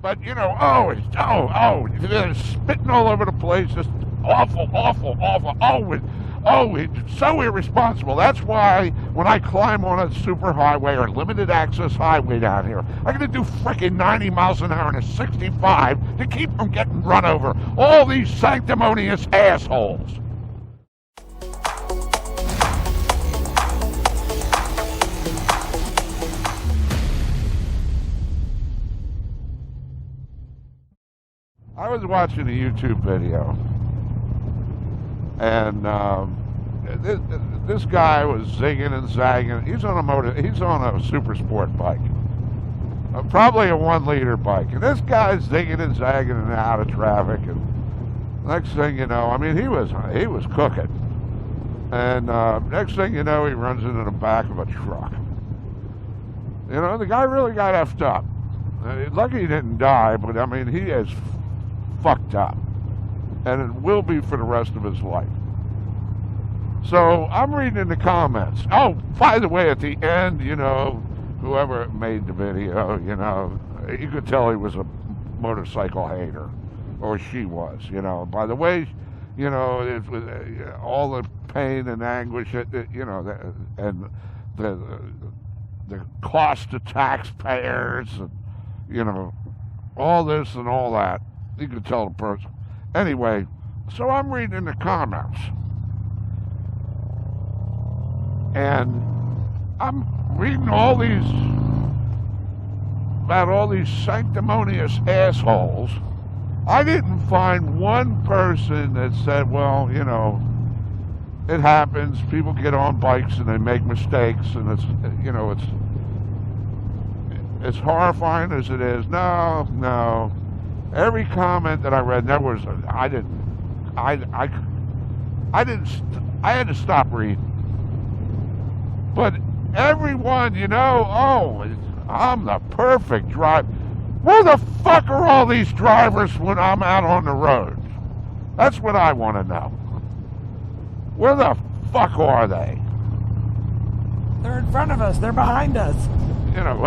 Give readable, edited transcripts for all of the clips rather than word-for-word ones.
But, you know, they're spitting all over the place, just awful, awful, awful. It's so irresponsible. That's why when I climb on a super highway or limited access highway down here, I gotta do frickin' 90 miles an hour and a 65 to keep from getting run over. All these sanctimonious assholes. I was watching a YouTube video, and this guy was zigging and zagging. He's on a super sport bike, probably a 1-liter bike, and this guy's zigging and zagging and out of traffic. And next thing you know, I mean, he was cooking, and next thing you know, he runs into the back of a truck. You know, the guy really got effed up. Lucky he didn't die, but I mean, he is fucked up, and it will be for the rest of his life. So I'm reading in the comments. Oh, by the way, at the end, you know, whoever made the video, you know, you could tell he was a motorcycle hater, or she was, you know. By the way, you know, it was all the pain and anguish, you know, and the cost to taxpayers, and, you know, all this and all that. You could tell the person. Anyway, so I'm reading in the comments, and I'm reading all these about all these sanctimonious assholes. I didn't find one person that said, well, you know, it happens. People get on bikes and they make mistakes, and it's, you know, it's horrifying as it is. No. Every comment that I read, I had to stop reading. But everyone, you know, I'm the perfect driver. Where the fuck are all these drivers when I'm out on the road? That's what I want to know. Where the fuck are they? They're in front of us. They're behind us. You know,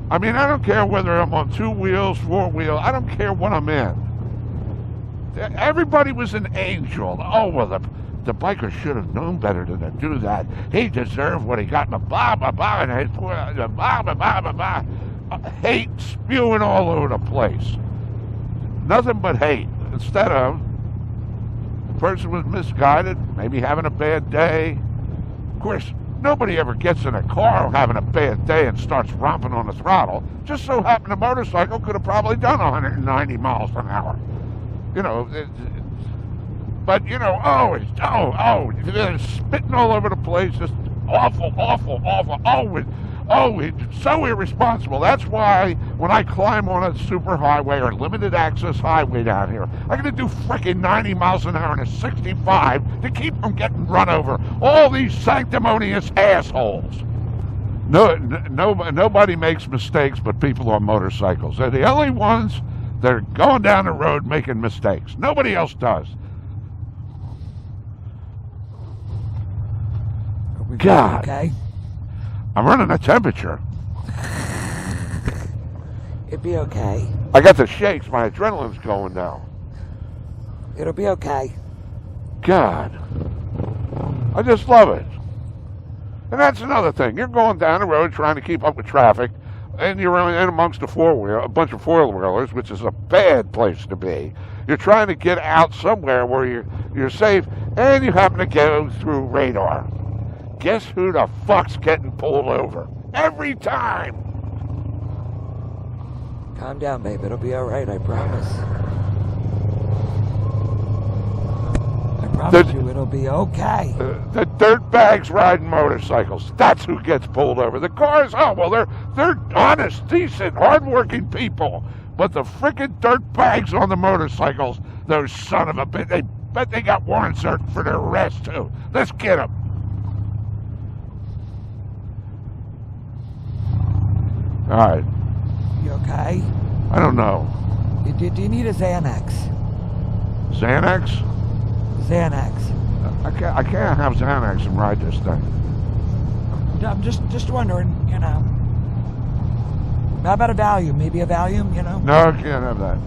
I mean, I don't care whether I'm on 2 wheels, 4 wheels. I don't care what I'm in. Everybody was an angel. Oh, well, the biker should have known better than to do that. He deserved what he got in the blah, blah, blah, and his blah, blah, blah, blah, blah. Hate spewing all over the place. Nothing but hate. Instead of, the person was misguided, maybe having a bad day. Of course, nobody ever gets in a car having a bad day and starts romping on the throttle. Just so happened a motorcycle could have probably done 190 miles an hour. You know, but, you know, they're spitting all over the place, just awful, awful, awful. It's so irresponsible. That's why when I climb on a super highway or limited access highway down here, I gotta do frickin' 90 miles an hour and a 65 to keep from getting run over. All these sanctimonious assholes. Nobody makes mistakes but people on motorcycles. They're the only ones that are going down the road making mistakes. Nobody else does. God. Okay. I'm running a temperature. It'd be okay. I got the shakes. My adrenaline's going down. It'll be okay. God. I just love it. And that's another thing. You're going down the road trying to keep up with traffic, and you're in amongst a bunch of four-wheelers, which is a bad place to be. You're trying to get out somewhere where you're safe, and you happen to go through radar. Guess who the fuck's getting pulled over? Every time. Calm down, babe. It'll be all right. I promise. I promise you it'll be okay. The dirtbags riding motorcycles. That's who gets pulled over. The cars, they're honest, decent, hardworking people. But the frickin' dirtbags on the motorcycles, those son of a bitch, they bet they got warrants for their arrest too. Let's get them. All right. You okay? I don't know. Do you need a Xanax? Xanax? Xanax. I can't have Xanax and ride this thing. I'm just wondering, you know. How about a Valium? Maybe a Valium, you know? No, I can't have that.